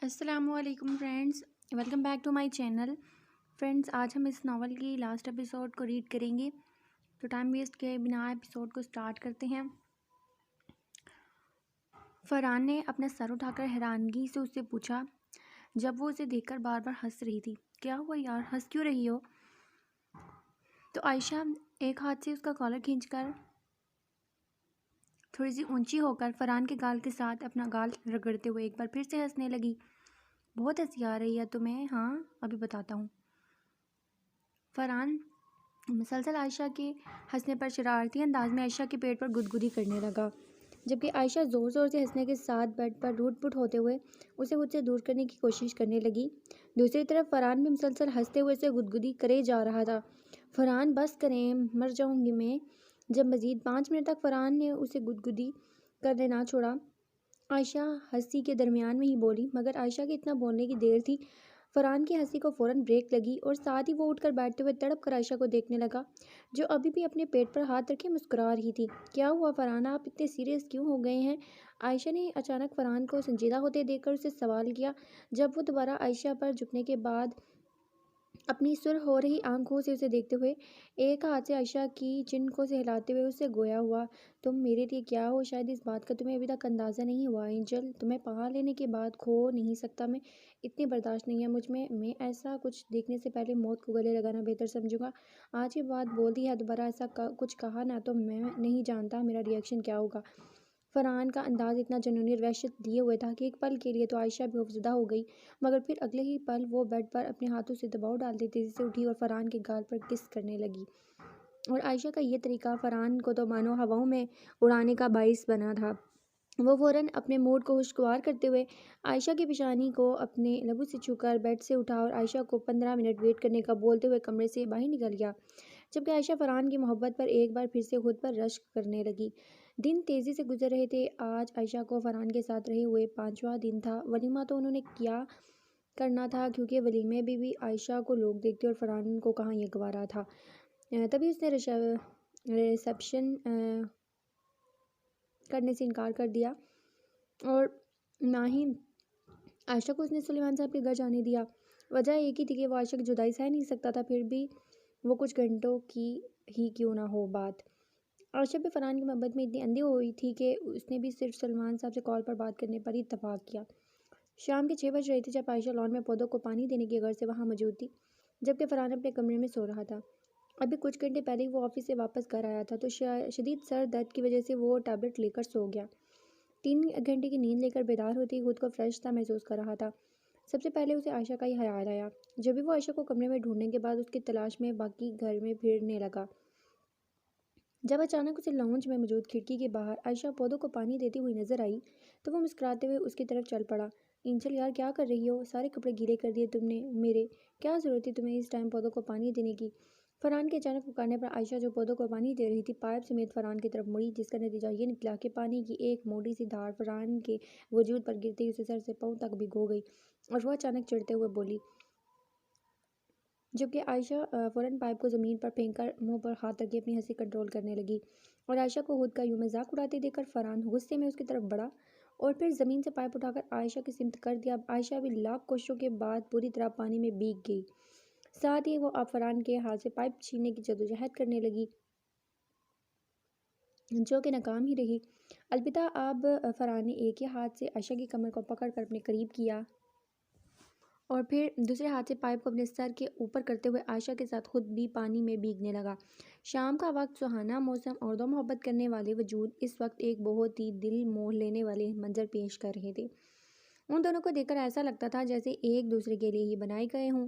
السلام علیکم friends, welcome back to my channel. Friends, آج ہم اس ناول کی لاسٹ ایپیسوڈ کو ریڈ کریں گے، تو ٹائم ویسٹ کیے بنا ایپیسوڈ کو سٹارٹ کرتے ہیں۔ فرحان نے اپنا سر اٹھا کر حیرانگی سے اس سے پوچھا جب وہ اسے دیکھ کر بار بار ہنس رہی تھی۔ کیا ہوا یار، ہنس کیوں رہی ہو؟ تو عائشہ ایک ہاتھ سے اس کا کالر کھینچ کر تھوڑی سی اونچی ہو کر فرحان کے گال کے ساتھ اپنا گال رگڑتے ہوئے ایک بار پھر سے ہنسنے لگی۔ بہت ہنسی آ رہی ہے تمہیں؟ ہاں ابھی بتاتا ہوں۔ فرحان مسلسل عائشہ کے ہنسنے پر شرارتی انداز میں عائشہ کے پیٹ پر گدگدی کرنے لگا، جبکہ عائشہ زور زور سے ہنسنے کے ساتھ بیڈ پر روٹ پٹ ہوتے ہوئے اسے خود سے دور کرنے کی کوشش کرنے لگی۔ دوسری طرف فرحان بھی مسلسل ہنستے ہوئے اسے گدگدی کرے جا رہا تھا۔ فرحان بس کریں، مر جاؤں گی میں۔ جب مزید 5 منٹ تک فرحان نے اسے گدگدی کرنے نہ چھوڑا، عائشہ ہنسی کے درمیان میں ہی بولی، مگر عائشہ کے اتنا بولنے کی دیر تھی فرحان کی ہنسی کو فوراً بریک لگی اور ساتھ ہی وہ اٹھ کر بیٹھتے ہوئے تڑپ کر عائشہ کو دیکھنے لگا، جو ابھی بھی اپنے پیٹ پر ہاتھ رکھے مسکرا رہی تھی۔ کیا ہوا فرحان، آپ اتنے سیریس کیوں ہو گئے ہیں؟ عائشہ نے اچانک فرحان کو سنجیدہ ہوتے دیکھ کر اسے سوال کیا، جب وہ دوبارہ عائشہ پر جھکنے کے بعد اپنی سرخ ہو رہی آنکھوں سے اسے دیکھتے ہوئے ایک ہاتھ سے عائشہ کی چن کو سہلاتے ہوئے اسے گویا ہوا، تم میرے لیے کیا ہو؟ شاید اس بات کا تمہیں ابھی تک اندازہ نہیں ہوا اینجل، تمہیں پا لینے کے بعد کھو نہیں سکتا میں، اتنی برداشت نہیں ہے مجھ میں ایسا کچھ دیکھنے سے پہلے موت کو گلے لگانا بہتر سمجھوں گا۔ آج یہ بات بول دی ہے، دوبارہ ایسا کچھ کہا نہ تو میں نہیں جانتا میرا ری ایکشن کیا ہوگا۔ فرحان کا انداز اتنا جنونی اور وحشت لیے ہوئے تھا کہ ایک پل کے لیے تو عائشہ بھی خوفزدہ ہو گئی، مگر پھر اگلے ہی پل وہ بیڈ پر اپنے ہاتھوں سے دباؤ ڈالتے تیزی سے اٹھی اور فرحان کے گال پر کس کرنے لگی، اور عائشہ کا یہ طریقہ فرحان کو تو مانو ہواؤں میں اڑانے کا باعث بنا تھا۔ وہ فوراً اپنے موڈ کو خوشگوار کرتے ہوئے عائشہ کی پیشانی کو اپنے لبوں سے چھو کر بیڈ سے اٹھا اور عائشہ کو 15 منٹ ویٹ کرنے کا بولتے ہوئے کمرے سے باہر نکل گیا، جبکہ عائشہ فرحان کی محبت پر ایک بار پھر سے خود پر رشک کرنے لگی۔ دن تیزی سے گزر رہے تھے۔ آج عائشہ کو فرحان کے ساتھ رہے ہوئے 5واں دن تھا۔ ولیمہ تو انہوں نے کیا کرنا تھا، کیونکہ ولیمے بھی عائشہ کو لوگ دیکھتے اور فرحان کو کہاں یہ گوارا تھا۔ تبھی اس نے ریسیپشن کرنے سے انکار کر دیا اور نہ ہی عائشہ کو اس نے سلیمان صاحب کے گھر جانے دیا۔ وجہ ایک ہی تھی کہ وہ عائشہ کی جدائی سہ نہیں سکتا تھا، پھر بھی وہ کچھ گھنٹوں کی ہی کیوں نہ ہو بات۔ عائشہ بھی فرحان کی محبت میں اتنی اندھی ہوئی تھی کہ اس نے بھی صرف سلیمان صاحب سے کال پر بات کرنے پر ہی اتفاق کیا۔ شام کے 6 بج رہے تھے جب عائشہ لان میں پودوں کو پانی دینے کی غرض سے وہاں موجود تھی، جبکہ فرحان اپنے کمرے میں سو رہا تھا۔ ابھی کچھ گھنٹے پہلے ہی وہ آفس سے واپس گھر آیا تھا، تو شدید سر درد کی وجہ سے وہ ٹیبلٹ لے کر سو گیا۔ 3 گھنٹے کی نیند لے کر بیدار ہوتے ہی خود کو فریش سا محسوس کر رہا تھا۔ سب سے پہلے اسے عائشہ کا ہی خیال آیا، جب بھی وہ عائشہ کو کمرے میں ڈھونڈنے کے بعد اس کی تلاش میں باقی گھر میں پھرنے لگا۔ جب اچانک اسے لاؤنج میں موجود کھڑکی کے باہر عائشہ پودوں کو پانی دیتی ہوئی نظر آئی تو وہ مسکراتے ہوئے اس کی طرف چل پڑا۔ اینجل یار، کیا کر رہی ہو؟ سارے کپڑے گیلے کر دیے تم نے میرے، کیا ضرورت تھی تمہیں اس ٹائم پودوں کو پانی دینے کی؟ فرحان کے اچانک پکارنے پر عائشہ جو پودوں کو پانی دے رہی تھی پائپ سمیت فرحان کی طرف مڑی، جس کا نتیجہ یہ نکلا کہ پانی کی ایک موٹی سی دھار فرحان کے وجود پر گرتے ہی اسے سر سے پاؤں تک بھگو گئی اور وہ اچانک چڑھتے ہوئے بولی، جبکہ عائشہ فوراً پائپ کو زمین پر پھینک کر منہ پر ہاتھ رکھے اپنی ہنسی کنٹرول کرنے لگی، اور عائشہ کو خود کا یوں مذاق اڑاتے دیکھ کر فرحان غصے میں اس کی طرف بڑھا اور پھر زمین سے پائپ اٹھا کر عائشہ کی سمت کر دیا۔ اب عائشہ بھی لاکھ کوششوں کے بعد پوری طرح پانی میں بھیگ گئی، ساتھ ہی وہ اب فرحان کے ہاتھ سے پائپ چھیننے کی جدوجہد کرنے لگی، جو کہ ناکام ہی رہی۔ البتہ اب فرحان نے ایک ہی ہاتھ سے عائشہ کی کمر کو پکڑ کر اپنے قریب کیا اور پھر دوسرے ہاتھ سے پائپ کو اپنے سر کے اوپر کرتے ہوئے عائشہ کے ساتھ خود بھی پانی میں بھیگنے لگا۔ شام کا وقت، سہانا موسم اور دو محبت کرنے والے وجود اس وقت ایک بہت ہی دل موہ لینے والے منظر پیش کر رہے تھے۔ ان دونوں کو دیکھ کر ایسا لگتا تھا جیسے ایک دوسرے کے لیے ہی بنائے گئے ہوں۔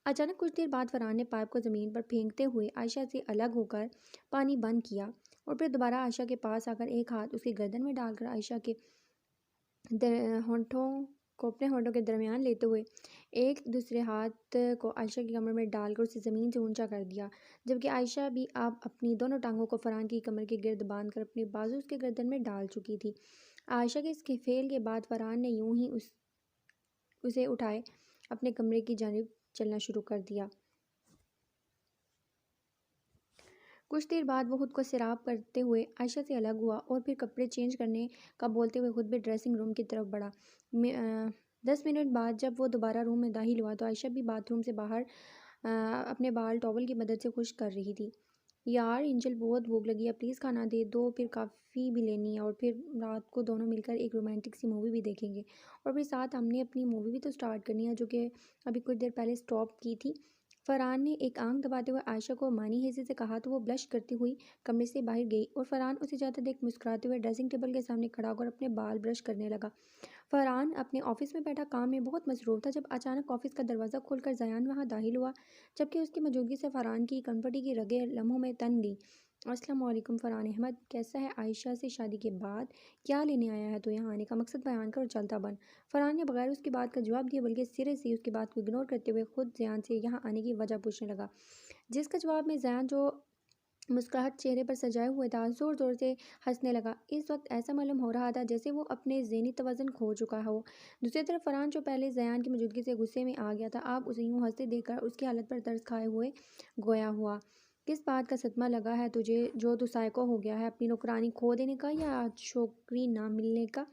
اچانک کچھ دیر بعد فرحان نے پائپ کو زمین پر پھینکتے ہوئے عائشہ سے الگ ہو کر پانی بند کیا اور پھر دوبارہ عائشہ کے پاس آ کر ایک ہاتھ اس کی گردن میں ڈال کر عائشہ کے ہونٹوں کو اپنے ہونٹوں کے درمیان لیتے ہوئے ایک دوسرے ہاتھ کو عائشہ کی کمر میں ڈال کر اسے زمین سے اونچا کر دیا، جبکہ عائشہ بھی اب اپنی دونوں ٹانگوں کو فرحان کی کمر کے گرد باندھ کر اپنے بازو اس کے گردن میں ڈال چکی تھی۔ عائشہ کے اس فعل کے بعد فرحان نے یوں ہی اسے اٹھائے اپنے کمرے کی جانب چلنا شروع کر دیا۔ کچھ دیر بعد وہ خود کو سیراب کرتے ہوئے عائشہ سے الگ ہوا اور پھر کپڑے چینج کرنے کا بولتے ہوئے خود بھی ڈریسنگ روم کی طرف بڑھا۔ 10 منٹ بعد جب وہ دوبارہ روم میں داخل ہوا تو عائشہ بھی باتھ روم سے باہر اپنے بال ٹاول کی مدد سے خشک کر رہی تھی۔ یار انجل بہت بھوک لگی ہے، پلیز کھانا دے دو، پھر کافی بھی لینی ہے اور پھر رات کو دونوں مل کر ایک رومانٹک سی مووی بھی دیکھیں گے، اور پھر ساتھ ہم نے اپنی مووی بھی تو سٹارٹ کرنی ہے جو کہ ابھی کچھ دیر پہلے سٹاپ کی تھی۔ فرحان نے ایک آنکھ دباتے ہوئے عائشہ کو مانی حیثیت سے کہا تو وہ بلش کرتی ہوئی کمرے سے باہر گئی اور فرحان اسے جاتے دیکھ مسکراتے ہوئے ڈریسنگ ٹیبل کے سامنے کھڑا ہو کر اپنے بال برش کرنے لگا۔ فرحان اپنے آفس میں بیٹھا کام میں بہت مصروف تھا جب اچانک آفس کا دروازہ کھول کر زیان وہاں داخل ہوا، جبکہ اس کی موجودگی سے فرحان کی کنفرٹی کی رگیں لمحوں میں تن گئی۔ السلام علیکم فرحان احمد، کیسا ہے؟ عائشہ سے شادی کے بعد کیا لینے آیا ہے تو یہاں آنے کا مقصد بیان کر اور چلتا بن۔ فرحان نے بغیر اس کی بات کا جواب دیا بلکہ سرے سے اس کی بات کو اگنور کرتے ہوئے خود زیان سے یہاں آنے کی وجہ پوچھنے لگا، جس کا جواب میں زیان جو مسکراہٹ چہرے پر سجائے ہوئے تھا زور زور سے ہنسنے لگا۔ اس وقت ایسا معلوم ہو رہا تھا جیسے وہ اپنے ذہنی توازن کھو چکا ہو۔ دوسری طرف فرحان جو پہلے زیان کی موجودگی سے غصے میں آ گیا تھا، اب اسے یوں ہنستے دیکھ کر اس کی حالت پر ترس کھائے ہوئے گویا ہوا۔ کس بات کا صدمہ لگا ہے تجھے جو تو سائیکو ہو گیا ہے؟ اپنی نوکرانی کھو دینے کا یا چھوکری نہ ملنے کا؟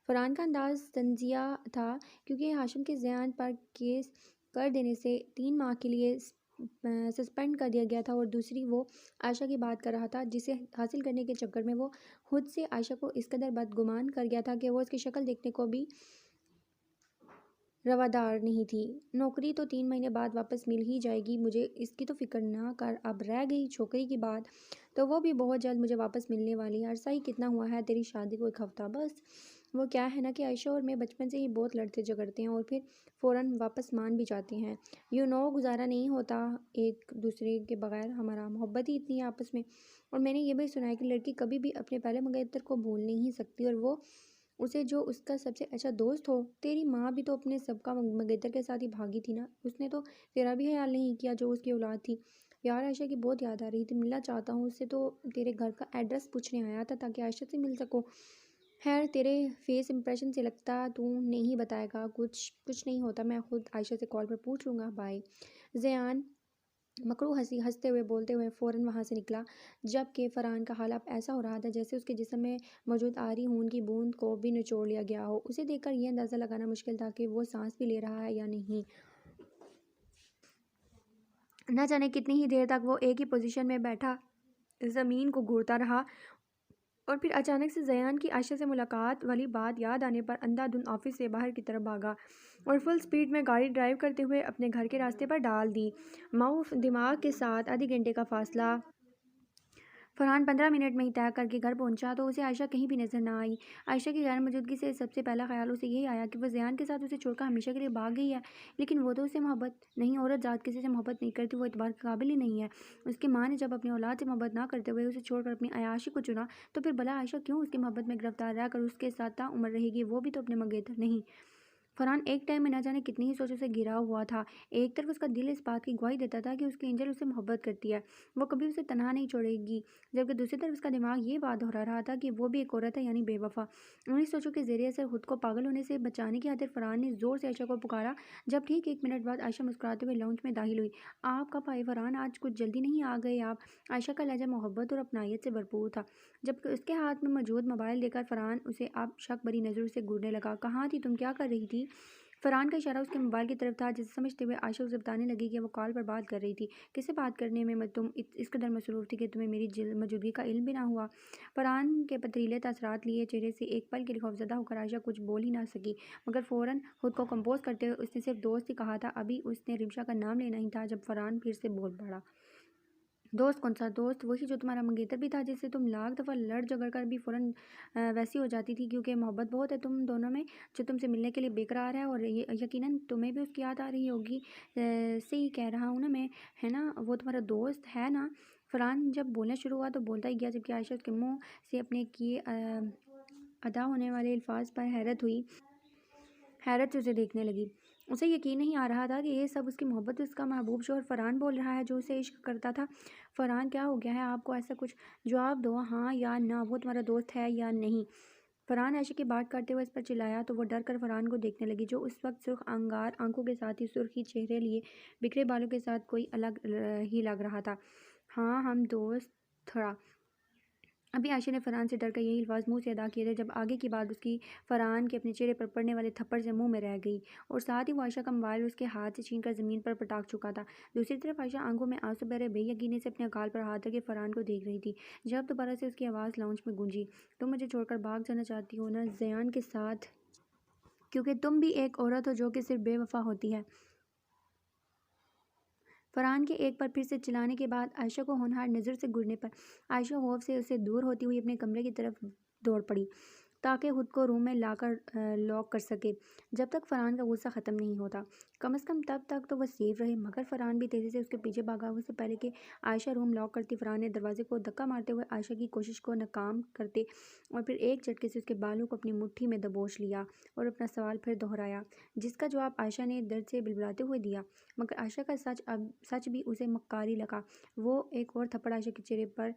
فرحان کا انداز طنزیہ تھا کیونکہ ہاشم کے زیان پر کیس کر دینے سے 3 ماہ کے لیے سسپینڈ کر دیا گیا تھا، اور دوسری وہ عائشہ کی بات کر رہا تھا جسے حاصل کرنے کے چکر میں وہ خود سے عائشہ کو اس قدر بدگمان کر گیا تھا کہ وہ اس کی شکل دیکھنے کو بھی روادار نہیں تھی۔ نوکری تو 3 مہینے بعد واپس مل ہی جائے گی، مجھے اس کی تو فکر نہ کر۔ اب رہ گئی چھوکری کی بات تو وہ بھی بہت جلد مجھے واپس ملنے والی ہے۔ عرصہ ہی کتنا ہوا ہے تیری شادی کو؟ 1 ہفتہ بس۔ وہ کیا ہے نا کہ عائشہ اور میں بچپن سے ہی بہت لڑتے جھگڑتے ہیں اور پھر فوراً واپس مان بھی جاتے ہیں۔ گزارا نہیں ہوتا ایک دوسرے کے بغیر، ہمارا محبت ہی اتنی ہے آپس میں۔ اور میں نے یہ بھی سنا ہے کہ لڑکی کبھی بھی اپنے پہلے منگیتر کو بھول نہیں سکتی، اور وہ اسے جو اس کا سب سے اچھا دوست ہو۔ تیری ماں بھی تو اپنے سب کا منگیتر کے ساتھ ہی بھاگی تھی نا، اس نے تو تیرا بھی خیال نہیں کیا جو اس کی اولاد تھی۔ یار عائشہ کی بہت یاد آ رہی تھی، ملنا چاہتا ہوں اس سے، تو تیرے گھر کا ایڈریس پوچھنے آیا تھا تاکہ عائشہ سے مل سکو۔ خیر تیرے فیس امپریشن سے لگتا تو نہیں بتائے گا، کچھ نہیں ہوتا، میں خود عائشہ سے کال پر پوچھ لوں گا، بائے۔ زیان مکروہ ہنستے ہوئے بولتے ہوئے فوراً وہاں سے نکلا، جبکہ فرحان کا حال اب ایسا ہو رہا تھا جیسے اس کے جسم میں موجود آری خون کی بوند کو بھی نچوڑ لیا گیا ہو۔ اسے دیکھ کر یہ اندازہ لگانا مشکل تھا کہ وہ سانس بھی لے رہا ہے یا نہیں۔ نہ جانے کتنی ہی دیر تک وہ ایک ہی پوزیشن میں بیٹھا زمین کو گھورتا رہا، اور پھر اچانک سے زیان کی عائشہ سے ملاقات والی بات یاد آنے پر اندھا دھند آفس سے باہر کی طرف بھاگا اور فل سپیڈ میں گاڑی ڈرائیو کرتے ہوئے اپنے گھر کے راستے پر ڈال دی۔ معاف دماغ کے ساتھ آدھے گھنٹے کا فاصلہ فرحان 15 منٹ میں ہی طے کر کے گھر پہنچا تو اسے عائشہ کہیں بھی نظر نہ آئی۔ عائشہ کی غیر موجودگی سے سب سے پہلا خیال اسے یہی آیا کہ وہ زیان کے ساتھ اسے چھوڑ کر ہمیشہ کے لیے بھاگ گئی ہے، لیکن وہ تو اسے محبت نہیں، عورت ذات کسی سے محبت نہیں کرتی، وہ اعتبار کے قابل ہی نہیں ہے۔ اس کی ماں نے جب اپنی اولاد سے محبت نہ کرتے ہوئے اسے چھوڑ کر اپنی عیاشی کو چنا تو پھر بھلا عائشہ کیوں اس کی محبت میں گرفتار رہ کر اس کے ساتھ تا عمر رہے گی، وہ بھی تو اپنے منگیتر نہیں۔ فرحان ایک ٹائم میں نہ جانے کتنی ہی سوچوں سے گھرا ہوا تھا۔ ایک طرف اس کا دل اس بات کی گواہی دیتا تھا کہ اس کی انجل اسے محبت کرتی ہے، وہ کبھی اسے تنہا نہیں چھوڑے گی، جبکہ دوسری طرف اس کا دماغ یہ بات دہرا رہا تھا کہ وہ بھی ایک عورت ہے، یعنی بے وفا۔ انہیں سوچوں کے زیر اثر خود کو پاگل ہونے سے بچانے کی خاطر فرحان نے زور سے عائشہ کو پکارا، جب ٹھیک 1 منٹ بعد عائشہ مسکراتے ہوئے لاؤنج میں داخل ہوئی۔ آپ کب آئے فرحان؟ آج کچھ جلدی نہیں آ گئے آپ؟ عائشہ کا لہجہ محبت اور اپنائیت سے بھرپور تھا، جبکہ اس کے ہاتھ میں موجود موبائل دیکھ کر فرحان اسے اب شک بھری نظروں سے گھورنے لگا۔ کہاں تھی تم؟ کیا کر رہی تھی؟ فرحان کا اشارہ اس کے موبائل کی طرف تھا، جسے سمجھتے ہوئے عائشہ اسے بتانے لگی کہ وہ کال پر بات کر رہی تھی۔ کس سے بات کرنے میں تم اس قدر مصروف تھی کہ تمہیں میری موجودگی کا علم بھی نہ ہوا؟ فرحان کے پتھریلے تاثرات لیے چہرے سے ایک پل کے لیے خوفزدہ ہو کر عائشہ کچھ بول ہی نہ سکی، مگر فوراً خود کو کمپوز کرتے ہوئے اس نے صرف دوست ہی کہا تھا۔ ابھی اس نے رمشا کا نام لینا ہی تھا جب فرحان پھر سے بول پڑا۔ دوست؟ کون سا دوست؟ وہی جو تمہارا منگیتر بھی تھا، جس سے تم لاکھ دفعہ لڑ جھگڑ کر بھی فوراً ویسی ہو جاتی تھی کیونکہ محبت بہت ہے تم دونوں میں، جو تم سے ملنے کے لیے بے قرار ہے، اور یقیناً تمہیں بھی اس کی یاد آ رہی ہوگی۔ سے ہی کہہ رہا ہوں نا میں، ہے نا وہ تمہارا دوست ہے نا؟ فرحان جب بولنا شروع ہوا تو بولتا ہی گیا، جبکہ عائشہ اس کے منہ سے اپنے کیے ادا ہونے والے الفاظ پر حیرت سے اسے دیکھنے لگی۔ اسے یقین نہیں آ رہا تھا کہ یہ سب اس کی محبت، اس کا محبوب شوہر فرحان بول رہا ہے جو اسے عشق کرتا تھا۔ فرحان کیا ہو گیا ہے آپ کو ایسا؟ کچھ جواب دو، ہاں یا نہ، وہ تمہارا دوست ہے یا نہیں؟ فرحان عائشہ کی بات کاٹتے ہوئے اس پر چلایا تو وہ ڈر کر فرحان کو دیکھنے لگی، جو اس وقت سرخ انگار آنکھوں کے ساتھ ہی سرخی چہرے لیے بکھرے بالوں کے ساتھ کوئی الگ ہی لگ رہا تھا۔ ہاں ہم دوست تھا، ابھی عائشہ نے فرحان سے ڈر کر یہی الفاظ منہ سے ادا کیے تھے جب آگے کی بات اس کی فرحان کے اپنے چہرے پر پڑنے والے تھپڑ سے منہ میں رہ گئی، اور ساتھ ہی وہ عائشہ کا موبائل اس کے ہاتھ سے چھین کر زمین پر پٹاک چکا تھا۔ دوسری طرف عائشہ آنکھوں میں آنسو بھرے بے یقینی سے اپنے گال پر ہاتھ رکھے فرحان کو دیکھ رہی تھی جب دوبارہ سے اس کی آواز لاؤنج میں گونجی، تم مجھے چھوڑ کر بھاگ جانا چاہتی ہو نا زیان کے ساتھ، کیونکہ تم بھی ایک عورت ہو جو کہ صرف بے وفا ہوتی ہے۔ فرحان کے ایک بار پھر سے چلانے کے بعد عائشہ کو ہونہار نظر سے گرنے پر عائشہ خوف سے اسے دور ہوتی ہوئی اپنے کمرے کی طرف دوڑ پڑی تاکہ خود کو روم میں لاک کر سکے جب تک فرحان کا غصہ ختم نہیں ہوتا۔ کم از کم تب تک تو وہ سیف رہے، مگر فرحان بھی تیزی سے اس کے پیچھے بھاگا۔ اس سے پہلے کہ عائشہ روم لاک کرتی، فرحان نے دروازے کو دھکا مارتے ہوئے عائشہ کی کوشش کو ناکام کرتے اور پھر ایک جھٹکے سے اس کے بالوں کو اپنی مٹھی میں دبوچ لیا اور اپنا سوال پھر دہرایا، جس کا جواب عائشہ نے درد سے بلبلاتے ہوئے دیا، مگر عائشہ کا سچ بھی اسے مکاری لگا۔ وہ ایک اور تھپڑ عائشہ کے چہرے پر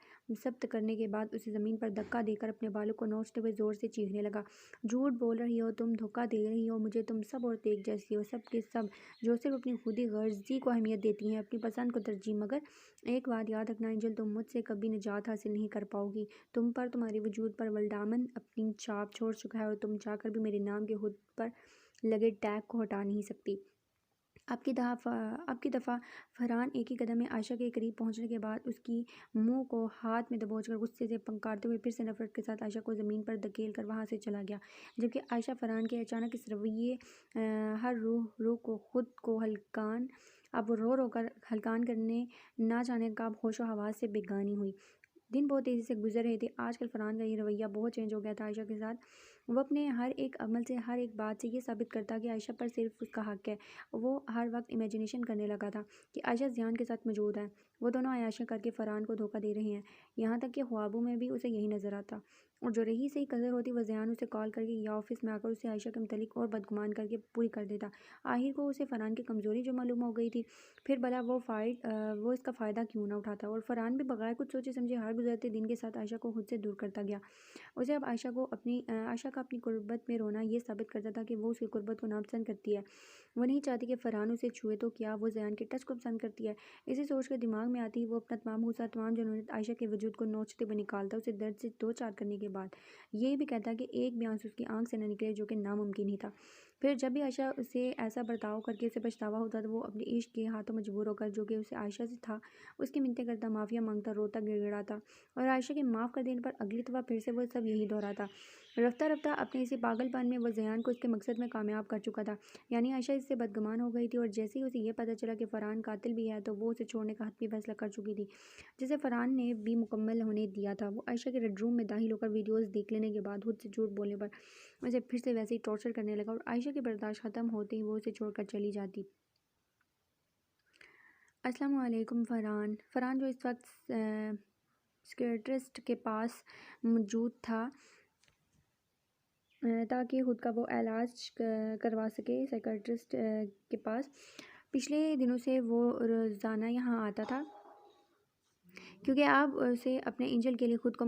ثبت کرنے کے بعد اسے زمین پر دھکا دے کر اپنے بالوں کو نوچتے ہوئے زور سے چیخنے لگا، جھوٹ بول رہی ہو تم، دھوکہ دے رہی ہو مجھے، تم سب عورتیں ایک جیسی ہو، سب کے سب جو صرف اپنی خودی غرضی کو اہمیت دیتی ہیں، اپنی پسند کو ترجیح۔ مگر ایک بات یاد رکھنا اینجل، تم مجھ سے کبھی نجات حاصل نہیں کر پاؤ گی، تم پر، تمہارے وجود پر ولڈامن اپنی چھاپ چھوڑ چکا ہے اور تم چاہ کر بھی میرے نام کے ہڈ پر لگے ٹیگ کو ہٹا نہیں سکتی۔ اب کی دفعہ فرحان ایک ہی قدم میں عائشہ کے قریب پہنچنے کے بعد اس کی منہ کو ہاتھ میں دبوچ کر غصے سے پنکارتے ہوئے پھر سے نفرت کے ساتھ عائشہ کو زمین پر دھکیل کر وہاں سے چلا گیا، جبکہ عائشہ فرحان کے اچانک اس رویے ہر روح کو خود کو اب رو رو کر ہلکان کرنے نہ جانے کب ہوش و حواس سے بیگانی ہوئی۔ دن بہت تیزی سے گزر رہے تھے۔ آج کل فرحان کا یہ رویہ بہت چینج ہو گیا تھا عائشہ کے ساتھ۔ وہ اپنے ہر ایک عمل سے، ہر ایک بات سے یہ ثابت کرتا کہ عائشہ پر صرف اس کا حق ہے۔ وہ ہر وقت امیجنیشن کرنے لگا تھا کہ عائشہ زیان کے ساتھ موجود ہے، وہ دونوں عیاشیاں کر کے فرحان کو دھوکہ دے رہے ہیں، یہاں تک کہ خوابوں میں بھی اسے یہی نظر آتا، اور جو رہی صحیح قدر ہوتی وہ زیان اسے کال کر کے یا آفس میں آ کر اسے عائشہ کے متعلق اور بدگمان کر کے پوری کر دیتا۔ آخر کو اسے فرحان کی کمزوری جو معلوم ہو گئی تھی، پھر بھلا وہ اس کا فائدہ کیوں نہ اٹھاتا، اور فرحان بھی بغیر کچھ سوچے سمجھے ہر گزرتے دن کے ساتھ عائشہ کو خود سے دور کرتا گیا۔ اسے اب عائشہ کا اپنی قربت میں رونا یہ ثابت کرتا تھا کہ وہ اس کی قربت کو ناپسند کرتی ہے۔ وہ نہیں چاہتی کہ فرحان اسے چھوئے تو کیا، وہ زیان کے ٹچ کو پسند کرتی ہے۔ اسی سوچ کے دماغ میں آتی وہ اپنا تمام غصہ، تمام جنونیت عائشہ کے وجود کو نوچتے ہوئے نکالتا، اسے درد سے دو چار کرنے کے بعد یہ بھی کہتا کہ ایک بھی آنسو اس کی آنکھ سے نہ نکلے، جو کہ ناممکن ہی تھا۔ پھر جب بھی عائشہ اسے ایسا برتاؤ کر کے اسے پچھتاوا ہوتا تو وہ اپنے عشق کے ہاتھوں مجبور ہو کر، جو کہ اسے عائشہ سے تھا، اس کی منتیں کرتا، معافیاں مانگتا، روتا، گڑ گڑاتا، اور عائشہ کے معاف کر دینے پر اگلی دفعہ پھر سے وہ سب یہی دہراتا۔ رفتہ رفتہ اپنے اسی پاگل پن میں وہ زیان کو اس کے مقصد میں کامیاب کر چکا تھا، یعنی عائشہ اس سے بدگمان ہو گئی تھی، اور جیسے ہی اسے یہ پتہ چلا کہ فرحان قاتل بھی ہے تو وہ اسے چھوڑنے کا حتمی فیصلہ کر چکی تھی، جسے فرحان نے بھی مکمل ہونے دیا تھا۔ وہ عائشہ کے ریڈ روم میں داخل ہو کر ویڈیوز دیکھ لینے کے بعد خود سے جھوٹ بولنے پر اسے پھر سے ویسے ہی ٹارچر کرنے لگا، اور عائشہ کی برداشت ختم ہوتے ہی وہ اسے چھوڑ کر چلی جاتی۔ السلام علیکم فرحان جو اس وقت سکیٹرسٹ کے پاس موجود تھا تاکہ خود کا وہ علاج کروا سکے، سائیکٹرسٹ کے پاس پچھلے دنوں سے وہ روزانہ یہاں آتا تھا، کیونکہ اب اسے اپنے اینجل کے لیے خود کو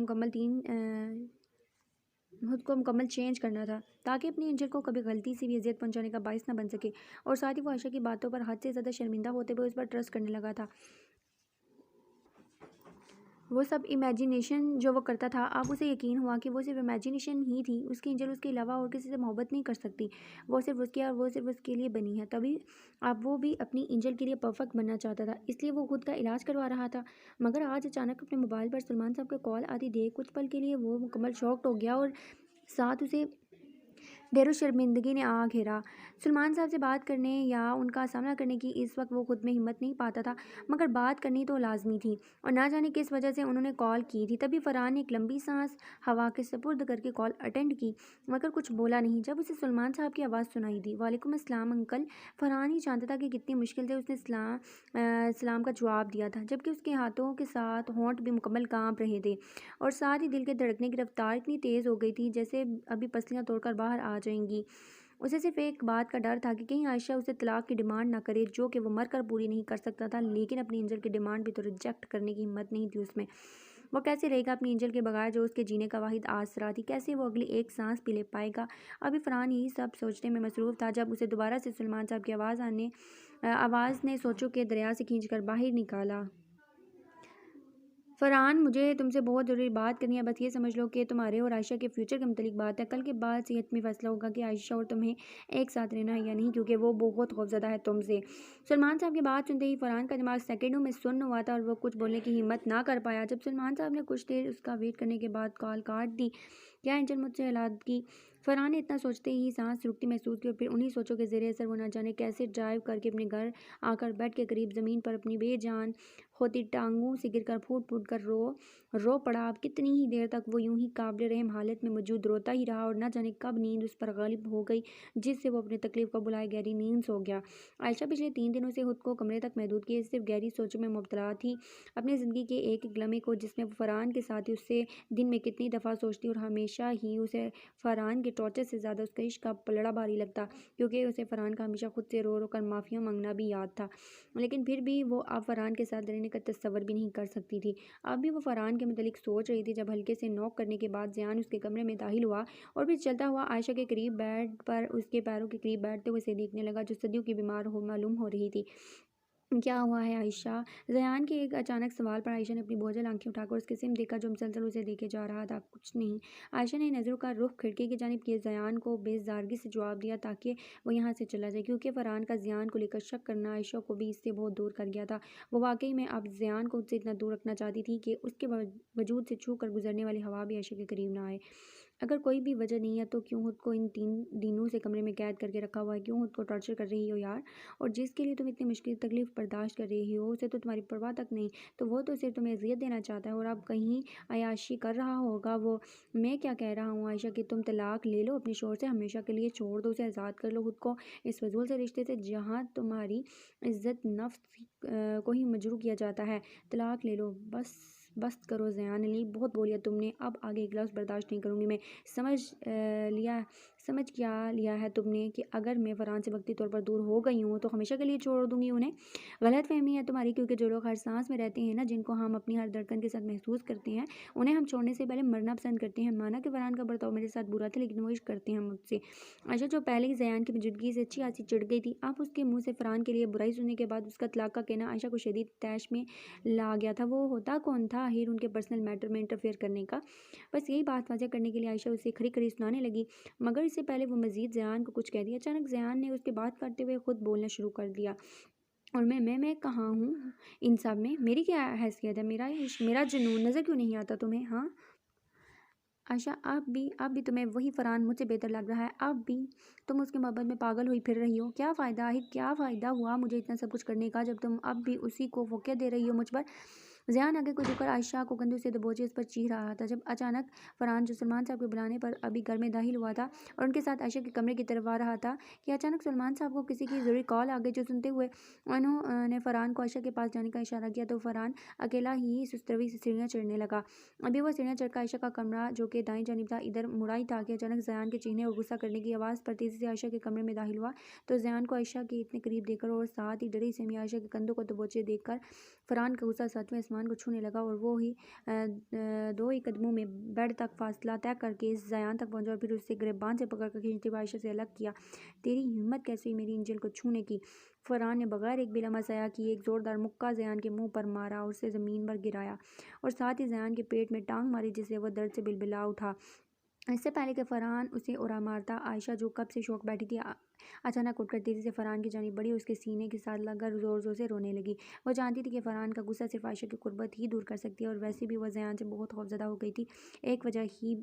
مکمل چینج کرنا تھا، تاکہ اپنی اینجل کو کبھی غلطی سے بھی اذیت پہنچانے کا باعث نہ بن سکے، اور ساتھ ہی وہ عائشہ کی باتوں پر حد سے زیادہ شرمندہ ہوتے ہوئے اس پر ٹرسٹ کرنے لگا تھا۔ وہ سب امیجنیشن جو وہ کرتا تھا، اب اسے یقین ہوا کہ وہ صرف امیجنیشن ہی تھی، اس کی اینجل اس کے علاوہ اور کسی سے محبت نہیں کر سکتی، وہ صرف اس کی اور وہ صرف اس کے لیے بنی ہے۔ تبھی اب وہ بھی اپنی اینجل کے لیے پرفیکٹ بننا چاہتا تھا، اس لیے وہ خود کا علاج کروا رہا تھا۔ مگر آج اچانک اپنے موبائل پر سلمان صاحب کا کال آتی دیکھ کچھ پل کے لیے وہ مکمل شاکڈ ہو گیا، اور ساتھ اسے ڈھیر و شرمندگی نے آ گھیرا۔ سلمان صاحب سے بات کرنے یا ان کا سامنا کرنے کی اس وقت وہ خود میں ہمت نہیں پاتا تھا، مگر بات کرنی تو لازمی تھی، اور نہ جانے کس وجہ سے انہوں نے کال کی تھی۔ تبھی فرحان نے ایک لمبی سانس ہوا کے سپرد کر کے کال اٹینڈ کی، مگر کچھ بولا نہیں جب اسے سلمان صاحب کی آواز سنائی دی، وعلیکم السلام انکل۔ فرحان ہی جانتا تھا کہ کتنی مشکل سے اس نے سلام کا جواب دیا تھا، جبکہ اس کے ہاتھوں کے ساتھ ہونٹ بھی مکمل کانپ رہے تھے، اور ساتھ ہی دل کے دھڑکنے کی رفتار اتنی تیز ہو گئی تھی جیسے ابھی پسلیاں توڑ کر باہر آ جائیں گی۔ اسے صرف ایک بات کا ڈر تھا کہ کہیں عائشہ اسے طلاق کی ڈیمانڈ نہ کرے، جو کہ وہ مر کر پوری نہیں کر سکتا تھا، لیکن اپنی اینجل کی ڈیمانڈ بھی تو ریجیکٹ کرنے کی ہمت نہیں تھی اس میں۔ وہ کیسے رہے گا اپنی اینجل کے بغیر، جو اس کے جینے کا واحد آسرا تھی؟ کیسے وہ اگلی ایک سانس بھی لے پائے گا؟ ابھی فرحان یہی سب سوچنے میں مصروف تھا جب اسے دوبارہ سے سلمان صاحب کی آواز نے سوچوں کے دریا سے کھینچ کر باہر نکالا۔ فرحان مجھے تم سے بہت ضروری بات کرنی ہے، بس یہ سمجھ لو کہ تمہارے اور عائشہ کے فیوچر کے متعلق بات ہے۔ کل کے بعد سے حتمی فیصلہ ہوگا کہ عائشہ اور تمہیں ایک ساتھ رہنا ہے یا نہیں، کیونکہ وہ بہت خوفزدہ ہے تم سے۔ سلمان صاحب کی بات سنتے ہی فرحان کا دماغ سیکنڈوں میں سن ہوا تھا اور وہ کچھ بولنے کی ہمت نہ کر پایا۔ جب سلمان صاحب نے کچھ دیر اس کا ویٹ کرنے کے بعد کال کاٹ دی، کیا انجن مجھ سے علادگی؟ فرحان نے اتنا سوچتے ہی سانس رکتی محسوس کی اور پھر انہی سوچوں کے زیر اثر وہ نہ جانے کیسے ڈرائیو کر کے اپنے گھر آ کر بیڈ کے قریب زمین پر اپنی بے جان ہوتی ٹانگوں سے گر کر پھوٹ پھوٹ کر رو پڑا۔ اب کتنی ہی دیر تک وہ یوں ہی قابل رحم حالت میں موجود روتا ہی رہا اور نہ جانے کب نیند اس پر غالب ہو گئی، جس سے وہ اپنی تکلیف کو بلائے گہری نیند سو گیا۔ عائشہ پچھلے 3 دنوں سے خود کو کمرے تک محدود کیے صرف گہری سوچوں میں مبتلا تھی، اپنی زندگی کے ایک ایک لمحے کو جس میں وہ فرحان کے ساتھ اس سے دن میں کتنی دفعہ سوچتی اور ہمیشہ ہی اسے فرحان کے ٹارچر سے زیادہ اس کا عشق کا پلڑا بھاری لگتا، کیونکہ اسے فرحان کا ہمیشہ خود سے رو رو کر معافی مانگنا بھی یاد تھا۔ لیکن پھر بھی وہ اب فرحان کے ساتھ رہنے کا تصور بھی نہیں کر سکتی تھی۔ اب بھی وہ فرحان کے متعلق سوچ رہی تھی جب ہلکے سے نوک کرنے کے بعد زیان اس کے کمرے میں داخل ہوا اور پھر چلتا ہوا عائشہ کے قریب بیڈ پر اس کے پیروں کے قریب بیٹھتے ہوئے اسے دیکھنے لگا، جو صدیوں کی بیمار معلوم ہو رہی تھی۔ کیا ہوا ہے عائشہ؟ زیان کے ایک اچانک سوال پر عائشہ نے اپنی بوجھل آنکھیں اٹھا کر اس کے سم دیکھا جو مسلسل اسے دیکھے جا رہا تھا۔ کچھ نہیں، عائشہ نے نظروں کا رخ کھڑکی کی جانب کیے۔ زیان کو بےزارگی سے جواب دیا تاکہ وہ یہاں سے چلا جائے، کیونکہ فرحان کا زیان کو لے کر شک کرنا عائشہ کو بھی اس سے بہت دور کر گیا تھا۔ وہ واقعی میں اب زیان کو اس سے اتنا دور رکھنا چاہتی تھی کہ اس کے وجود سے چھو کر گزرنے والی ہوا بھی عائشہ کے قریب نہ آئے۔ اگر کوئی بھی وجہ نہیں ہے تو کیوں خود کو ان 3 دنوں سے کمرے میں قید کر کے رکھا ہوا ہے؟ کیوں خود کو ٹارچر کر رہی ہو یار؟ اور جس کے لیے تم اتنی مشکل تکلیف برداشت کر رہی ہو اسے تو تمہاری پرواہ تک نہیں، تو وہ تو صرف تمہیں اذیت دینا چاہتا ہے اور اب کہیں عیاشی کر رہا ہوگا وہ۔ میں کیا کہہ رہا ہوں عائشہ کہ تم طلاق لے لو، اپنے شوہر سے ہمیشہ کے لیے چھوڑ دو، اسے آزاد کر لو، خود کو اس فضول سے رشتے سے جہاں تمہاری عزت نفس کو ہی مجروح کیا جاتا ہے۔ طلاق لے لو، بس کرو زیان علی، بہت بولیا تم نے، اب آگے ایک لفظ برداشت نہیں کروں گی میں۔ سمجھ کیا لیا ہے تم نے کہ اگر میں فرحان سے وقتی طور پر دور ہو گئی ہوں تو ہمیشہ کے لیے چھوڑ دوں گی انہیں؟ غلط فہمی ہے تمہاری، کیونکہ جو لوگ ہر سانس میں رہتے ہیں نا، جن کو ہم اپنی ہر دھڑکن کے ساتھ محسوس کرتے ہیں، انہیں ہم چھوڑنے سے پہلے مرنا پسند کرتے ہیں۔ مانا کہ فرحان کا برتاؤ میرے ساتھ برا تھا، لیکن وہ عشق کرتے ہیں مجھ سے۔ عائشہ جو پہلے ہی زیان کی موجودگی سے اچھی خاصی چڑھ گئی تھی، اب اس کے منہ سے فرحان کے لیے برائی سننے کے بعد اس کا طلاق کا کہنا عائشہ کو شدید طیش میں لا گیا تھا۔ وہ ہوتا کون تھا آخر ان کے پرسنل میٹر میں انٹرفیئر کرنے کا؟ بس یہی بات واضح کرنے کے لیے عائشہ اسے کھڑی کھڑی سنانے لگی، مگر اس سے پہلے وہ مزید زیان کو کچھ کہہ دیا۔ اچانک زیان نے اس کے بات کرتے ہوئے خود بولنا شروع کر دیا، اور میں کہاں ہوں ان سب میں؟ میری کیا حیثیت ہے؟ میرا عشق، میرا جنون نظر کیوں نہیں آتا تمہیں؟ ہاں عائشہ، اب بھی تمہیں وہی فرحان مجھ سے بہتر لگ رہا ہے؟ اب بھی تم اس کی محبت میں پاگل ہوئی پھر رہی ہو؟ کیا فائدہ آخر، کیا فائدہ ہوا مجھے اتنا سب کچھ کرنے کا، جب تم اب بھی اسی کو فوقیت دے رہی ہو مجھ پر؟ زیان آگے کو جھک کر عائشہ کو کندھوں سے دبوچے اس پر چیخ رہا تھا، جب اچانک فرحان جو سلمان صاحب کے بلانے پر ابھی گھر میں داخل ہوا تھا اور ان کے ساتھ عائشہ کے کمرے کی طرف آ رہا تھا، کہ اچانک سلمان صاحب کو کسی کی ضروری کال آ گئی، جو سنتے ہوئے انہوں نے فرحان کو عائشہ کے پاس جانے کا اشارہ کیا تو فرحان اکیلا ہی سست روی سے سیڑھیاں چڑھنے لگا۔ ابھی وہ سیڑھیاں چڑھ کر عائشہ کا کمرہ جو کہ دائیں جانب تھا ادھر مڑا ہی تھا کہ اچانک زیان کے چیخنے اور غصہ کرنے کی آواز پر تیزی سے عائشہ کے کمرے میں داخل ہوا۔ تو زیان کو عائشہ کے اتنے قریب دیکھ کر اور ساتھ ہی ڈری سہمی عائشہ کے کندھوں کو دبوچے دیکھ کر فرحان کا غصہ ساتویں آسمان کو چھونے لگا اور وہ ہی 2 قدموں میں بیڈ تک فاصلہ طے کر کے زیان تک پہنچا اور پھر اسے گریبان سے پکڑ کر کھینچتے ہوئے عائشہ سے الگ کیا۔ تیری ہمت کیسے ہوئی میری انجل کو چھونے کی؟ فرحان نے بغیر ایک بھی لمحہ ضائع کیے ایک زوردار مکہ زیان کے منہ پر مارا اور اسے زمین پر گرایا، اور ساتھ ہی زیان کے پیٹ میں ٹانگ ماری جس سے وہ درد سے بلبلا اٹھا۔ اس سے پہلے کہ فرحان اسے اڑا مارتا، عائشہ جو کب سے شوق بیٹھی تھی اچانک اٹھ کر تیزی سے فرحان کی جانب بڑھی اور اس کے سینے کے ساتھ لگ کر زور زور سے رونے لگی۔ وہ جانتی تھی کہ فرحان کا غصہ صرف عائشہ کی قربت ہی دور کر سکتی ہے، اور ویسے بھی وہ زیان سے بہت خوفزدہ ہو گئی تھی۔ ایک وجہ ہی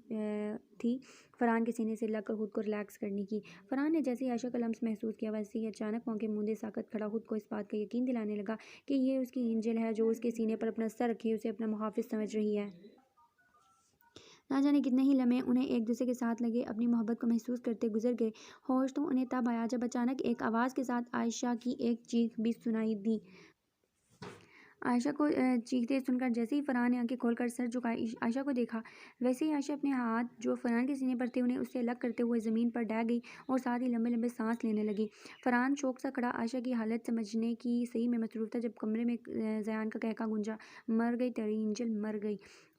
تھی فرحان کے سینے سے لگ کر خود کو ریلیکس کرنے کی۔ فرحان نے جیسے ہی عائشہ کا لمس محسوس کیا، ویسے ہی اچانک موقع مندے ساکت کھڑا خود کو اس بات کا یقین دلانے لگا کہ یہ اس کی انجل ہے جو اس کے سینے پر اپنا سر رکھے اسے اپنا محافظ سمجھ رہی ہے۔ نہ جانے کتنے ہی لمحے انہیں ایک دوسرے کے ساتھ لگے اپنی محبت کو محسوس کرتے گزر گئے۔ ہوش تو انہیں تب آیا جب اچانک ایک آواز کے ساتھ عائشہ کی ایک چیخ بھی سنائی دی۔ عائشہ کو چیختے سن کر جیسے ہی فرحان نے آنکھیں کھول کر سر جھکائے عائشہ کو دیکھا، ویسے ہی عائشہ اپنے ہاتھ جو فرحان کے سینے پر تھے انہیں اس سے الگ کرتے ہوئے زمین پر ڈہ گئی اور ساتھ ہی لمبے لمبے سانس لینے لگی۔ فرحان شوق سا کھڑا عائشہ کی حالت سمجھنے کی صحیح میں مصروف تھا جب کمرے میں زیان کا قہقہ گونجا، مر گئی تیری انجل، مر گئی۔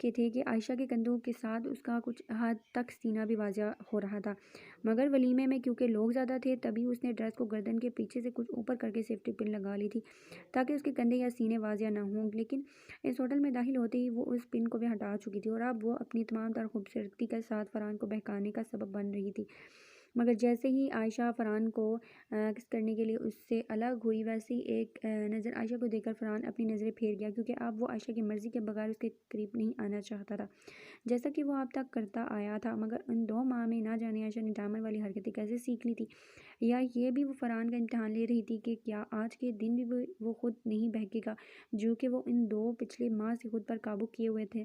کے تھے کہ عائشہ کے کندھوں کے ساتھ اس کا کچھ حد تک سینہ بھی واضح ہو رہا تھا، مگر ولیمے میں کیونکہ لوگ زیادہ تھے تبھی اس نے ڈریس کو گردن کے پیچھے سے کچھ اوپر کر کے سیفٹی پن لگا لی تھی تاکہ اس کے کندھے یا سینے واضح نہ ہوں، لیکن اس ہوٹل میں داخل ہوتے ہی وہ اس پن کو بھی ہٹا چکی تھی اور اب وہ اپنی تمام تر خوبصورتی کے ساتھ فرحان کو بہکانے کا سبب بن رہی تھی۔ مگر جیسے ہی عائشہ فرحان کو کس کرنے کے لیے اس سے الگ ہوئی، ویسے ہی ایک نظر عائشہ کو دیکھ کر فرحان اپنی نظریں پھیر گیا، کیونکہ اب وہ عائشہ کی مرضی کے بغیر اس کے قریب نہیں آنا چاہتا تھا جیسا کہ وہ اب تک کرتا آیا تھا۔ مگر ان 2 ماہ میں نہ جانے عائشہ نے ڈائمنڈ والی حرکتیں کیسے سیکھ لی تھی، یا یہ بھی وہ فرحان کا امتحان لے رہی تھی کہ کیا آج کے دن بھی وہ خود نہیں بہکے گا جو کہ وہ ان 2 پچھلے ماہ سے خود پر قابو کیے ہوئے تھے۔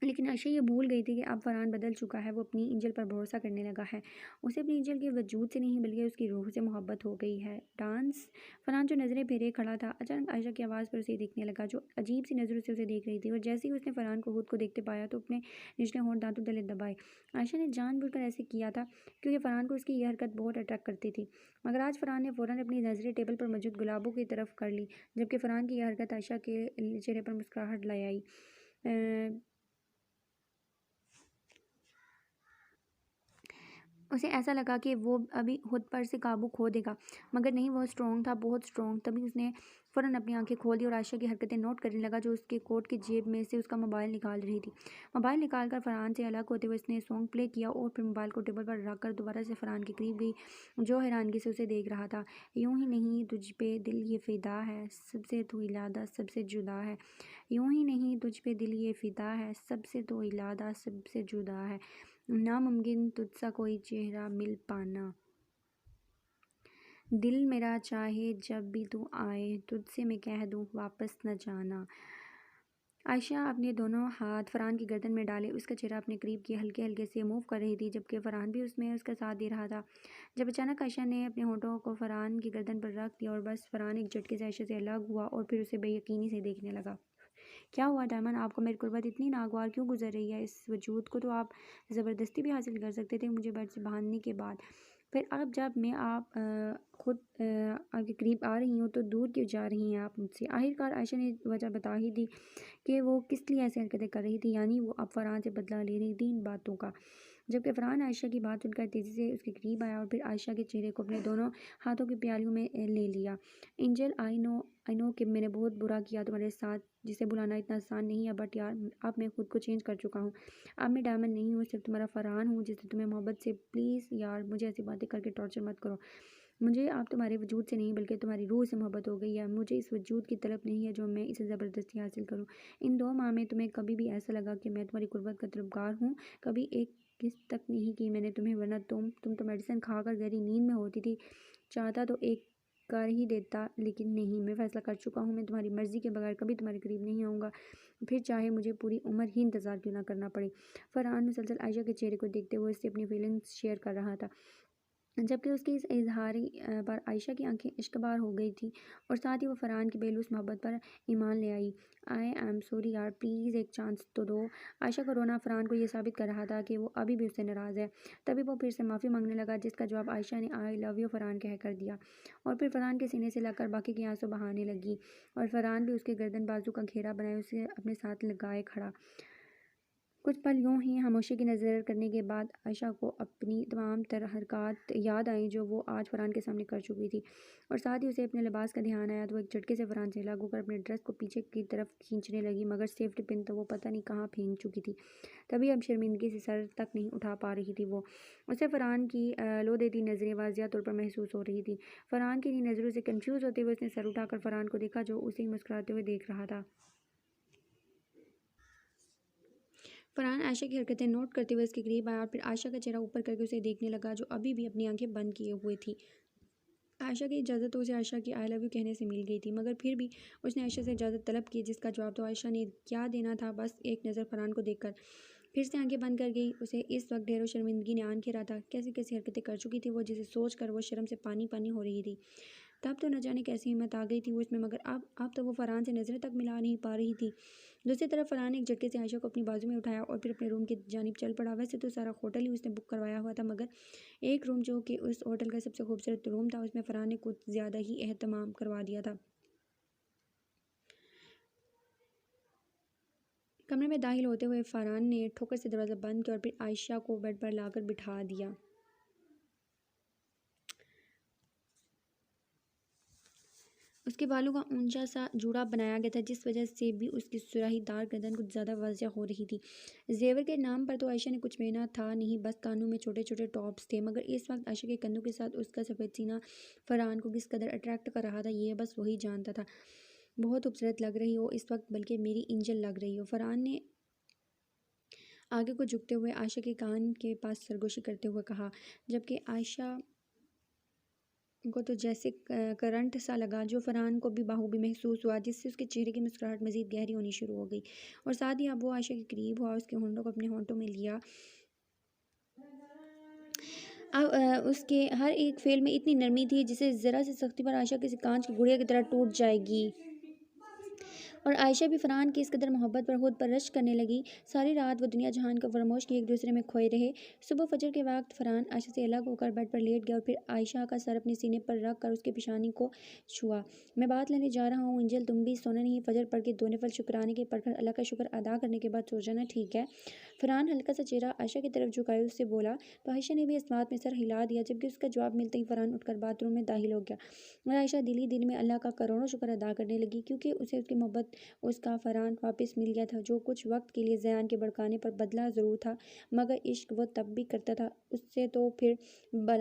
لیکن عائشہ یہ بھول گئی تھی کہ اب فرحان بدل چکا ہے، وہ اپنی اینجل پر بھروسہ کرنے لگا ہے، اسے اپنی اینجل کے وجود سے نہیں بلکہ اس کی روح سے محبت ہو گئی ہے۔ ڈانس فرحان جو نظریں پھیرے کھڑا تھا، اچانک عائشہ کی آواز پر اسے دیکھنے لگا جو عجیب سی نظروں سے اسے دیکھ رہی تھی، اور جیسے ہی اس نے فرحان کو خود کو دیکھتے پایا تو اپنے نچلے ہونٹ دانتوں تلے دبائے۔ عائشہ نے جان بوجھ کر ایسے کیا تھا کیونکہ فرحان کو اس کی یہ حرکت بہت اٹریکٹ کرتی تھی، مگر آج فرحان نے فوراً اپنی نظریں ٹیبل پر موجود گلابوں کی طرف کر لی، جبکہ فرحان کی یہ حرکت عائشہ کے چہرے پر مسکراہٹ لے آئی۔ اسے ایسا لگا کہ وہ ابھی خود پر سے قابو کھو دے گا، مگر نہیں، وہ اسٹرانگ تھا، بہت اسٹرانگ۔ تبھی اس نے فوراً اپنی آنکھیں کھول دی اور عائشہ کی حرکتیں نوٹ کرنے لگا جو اس کے کوٹ کی جیب میں سے اس کا موبائل نکال رہی تھی۔ موبائل نکال کر فرحان سے الگ ہوتے ہوئے اس نے سانگ پلے کیا اور پھر موبائل کو ٹیبل پر رکھ کر دوبارہ سے فرحان کے قریب گئی جو حیرانگی سے اسے دیکھ رہا تھا۔ یوں ہی نہیں تجھ پہ دل یہ فدا ہے، سب سے تو علیحدہ سب سے جدا ہے، یوں ہی نہیں تجھ پہ دل یہ فدا ہے، سب سے تو علیحدہ سب سے جدا ہے، ناممکن تجھ سا کوئی چہرہ مل پانا، دل میرا چاہے جب بھی تو آئے تجھ سے میں کہہ دوں واپس نہ جانا۔ عائشہ اپنے دونوں ہاتھ فرحان کی گردن میں ڈالے اس کا چہرہ اپنے قریب کی ہلکے ہلکے سے موو کر رہی تھی، جبکہ فرحان بھی اس میں اس کا ساتھ دے رہا تھا۔ جب اچانک عائشہ نے اپنے ہونٹوں کو فرحان کی گردن پر رکھ دیا اور بس، فرحان ایک جھٹکے سے عائشہ سے الگ ہوا اور پھر اسے بے یقینی سے دیکھنے لگا۔ کیا ہوا ڈائمنڈ، آپ کو میری قربت اتنی ناگوار کیوں گزر رہی ہے؟ اس وجود کو تو آپ زبردستی بھی حاصل کر سکتے تھے مجھے بیڈ سے باندھنے کے بعد، پھر اب جب میں آپ خود آپ کے قریب آ رہی ہوں تو دور کیوں جا رہی ہیں آپ مجھ سے؟ آخرکار عائشہ نے وجہ بتا ہی دی کہ وہ کس لیے ایسی حرکتیں کر رہی تھی، یعنی وہ اب فرحان سے بدلہ لے رہی تھی ان باتوں کا۔ جبکہ فرحان عائشہ کی بات سن کر تیزی سے اس کے قریب آیا اور پھر عائشہ کے چہرے کو اپنے دونوں ہاتھوں کی پیالیوں میں لے لیا۔ اینجل، آئی نو کہ میں نے بہت برا کیا تمہارے ساتھ، جسے بلانا اتنا آسان نہیں ہے، بٹ یار اب میں خود کو چینج کر چکا ہوں، اب میں ڈائمنڈ نہیں ہوں، صرف تمہارا فرحان ہوں جس سے تمہیں محبت سے، پلیز یار مجھے ایسی باتیں کر کے ٹارچر مت کرو، مجھے اب تمہارے وجود سے نہیں بلکہ تمہاری روح سے محبت ہو گئی ہے، مجھے اس وجود کی طلب نہیں ہے جو میں اسے زبردستی حاصل کروں۔ ان 2 ماہ میں تمہیں کبھی بھی ایسا لگا کہ میں تمہاری قربت کا طلبگار ہوں؟ کبھی ایک کس تک نہیں کی میں نے تمہیں، ورنہ تم تو میڈیسن کھا کر گہری نیند میں ہوتی تھی، چاہتا تو ایک کر ہی دیتا، لیکن نہیں، میں فیصلہ کر چکا ہوں، میں تمہاری مرضی کے بغیر کبھی تمہارے قریب نہیں آؤں گا، پھر چاہے مجھے پوری عمر ہی انتظار کیوں نہ کرنا پڑے۔ فرحان مسلسل عائشہ کے چہرے کو دیکھتے ہوئے اس سے اپنی فیلنگز شیئر کر رہا تھا، جبکہ اس کے اس اظہاری پر عائشہ کی آنکھیں اشکبار ہو گئی تھیں اور ساتھ ہی وہ فرحان کی بے لوث محبت پر ایمان لے آئی۔ آئی ایم سوری یار، پلیز ایک چانس تو دو۔ عائشہ کا رونا فرحان کو یہ ثابت کر رہا تھا کہ وہ ابھی بھی اس سے ناراض ہے، تبھی وہ پھر سے معافی مانگنے لگا، جس کا جواب عائشہ نے آئی لو یو فرحان کہہ کر دیا، اور پھر فرحان کے سینے سے لگ کر باقی کے آنسو بہانے لگی، اور فرحان بھی اس کے گردن بازو کا گھیرا بنائے اسے اپنے ساتھ لگائے کھڑا۔ کچھ پل یوں ہی خاموشی کی نظر کرنے کے بعد عائشہ کو اپنی تمام تر حرکات یاد آئیں جو وہ آج فرحان کے سامنے کر چکی تھی، اور ساتھ ہی اسے اپنے لباس کا دھیان آیا تو وہ ایک جھٹکے سے فرحان سے الگ ہو کر اپنے ڈریس کو پیچھے کی طرف کھینچنے لگی، مگر سیفٹی پن تو وہ پتہ نہیں کہاں پھینک چکی تھی، تبھی اب شرمندگی سے سر تک نہیں اٹھا پا رہی تھی وہ۔ اسے فرحان کی لو دیتی نظریں واضح طور پر محسوس ہو رہی تھی۔ فرحان کی انہیں نظروں سے کنفیوز ہوتے ہوئے اس نے سر اٹھا کر فرحان کو دیکھا جو اسے مسکراتے ہوئے دیکھ رہا تھا۔ فرحان عائشہ کی حرکتیں نوٹ کرتے ہوئے اس کے قریب آیا اور پھر عائشہ کا چہرہ اوپر کر کے اسے دیکھنے لگا جو ابھی بھی اپنی آنکھیں بند کیے ہوئے تھی۔ عائشہ کی اجازت تو اسے عائشہ کی آئی لو یو کہنے سے مل گئی تھی، مگر پھر بھی اس نے عائشہ سے اجازت طلب کی، جس کا جواب تو عائشہ نے کیا دینا تھا، بس ایک نظر فرحان کو دیکھ کر پھر سے آنکھیں بند کر گئی۔ اسے اس وقت ڈھیر و شرمندگی نے آن گھیرا تھا، کیسی کیسی حرکتیں کر چکی تھی وہ، جسے سوچ کر وہ شرم سے پانی پانی ہو رہی تھی۔ تب تو نہ جانے کیسی ہمت آ گئی تھی وہ اس میں، مگر اب تو وہ فرحان سے نظریں تک ملا نہیں پا رہی تھی۔ دوسری طرف فرحان نے ایک جھٹکے سے عائشہ کو اپنی بازو میں اٹھایا اور پھر اپنے روم کی جانب چل پڑا۔ ویسے تو سارا ہوٹل ہی اس نے بک کروایا ہوا تھا، مگر ایک روم جو کہ اس ہوٹل کا سب سے خوبصورت روم تھا، اس میں فرحان نے کچھ زیادہ ہی اہتمام کروا دیا تھا۔ کمرے میں داخل ہوتے ہوئے فرحان نے ٹھوکر سے دروازہ بند کیا اور پھر عائشہ کو بیڈ پر لا کر بٹھا دیا۔ اس کے بالوں کا اونچا سا جوڑا بنایا گیا تھا جس وجہ سے بھی اس کی سراہی دار گردن کچھ زیادہ واضح ہو رہی تھی۔ زیور کے نام پر تو عائشہ نے کچھ پہنا تھا نہیں، بس کانوں میں چھوٹے چھوٹے ٹاپس تھے، مگر اس وقت عائشہ کے کندھوں کے ساتھ اس کا سفید سینہ فرحان کو کس قدر اٹریکٹ کر رہا تھا یہ بس وہی جانتا تھا۔ بہت خوبصورت لگ رہی ہو اس وقت، بلکہ میری اینجل لگ رہی ہو، فرحان نے آگے کو جھکتے ہوئے عائشہ کے کان کے پاس سرگوشی کرتے ہوئے کہا، جبکہ عائشہ کو تو جیسے کرنٹ سا لگا، جو فرحان کو بھی بخوبی محسوس ہوا، جس سے اس کے چہرے کی مسکراہٹ مزید گہری ہونی شروع ہو گئی، اور ساتھ ہی اب وہ عائشہ کے قریب ہوا، اس کے ہونٹوں کو اپنے ہونٹوں میں لیا۔ اب اس کے ہر ایک فعل میں اتنی نرمی تھی جسے ذرا سی سختی پر عائشہ کسی کانچ کی گڑیا کی طرح ٹوٹ جائے گی، اور عائشہ بھی فرحان کی اس قدر محبت پر خود پرست کرنے لگی۔ ساری رات وہ دنیا جہان کو فراموش کیے ایک دوسرے میں کھوئے رہے۔ صبح فجر کے وقت فرحان عائشہ سے الگ ہو کر بیڈ پر لیٹ گیا اور پھر عائشہ کا سر اپنے سینے پر رکھ کر اس کے پیشانی کو چھوا۔ میں بات لینے جا رہا ہوں اینجل، تم بھی سونا نہیں، فجر پڑھ کے 2 نفل شکرانے کے پڑھ کر اللہ کا شکر ادا کرنے کے بعد سو جانا، ٹھیک ہے؟ فرحان ہلکا سا چہرہ عائشہ کی طرف جھکائے اس سے بولا، تو عائشہ نے بھی اس بات میں سر ہلا دیا، جبکہ اس کا جواب ملتے ہی فرحان اٹھ کر باتھ روم میں داخل ہو گیا، اور عائشہ دل ہی دل میں اللہ کا کروڑوں شکر ادا کرنے لگی، کیونکہ اسے اس کی محبت، اس کا فرحان واپس مل گیا تھا، جو کچھ وقت کے لیے ذہان کے بھڑکانے پر بدلا ضرور تھا، مگر عشق وہ تب بھی کرتا تھا، اس سے تو پھر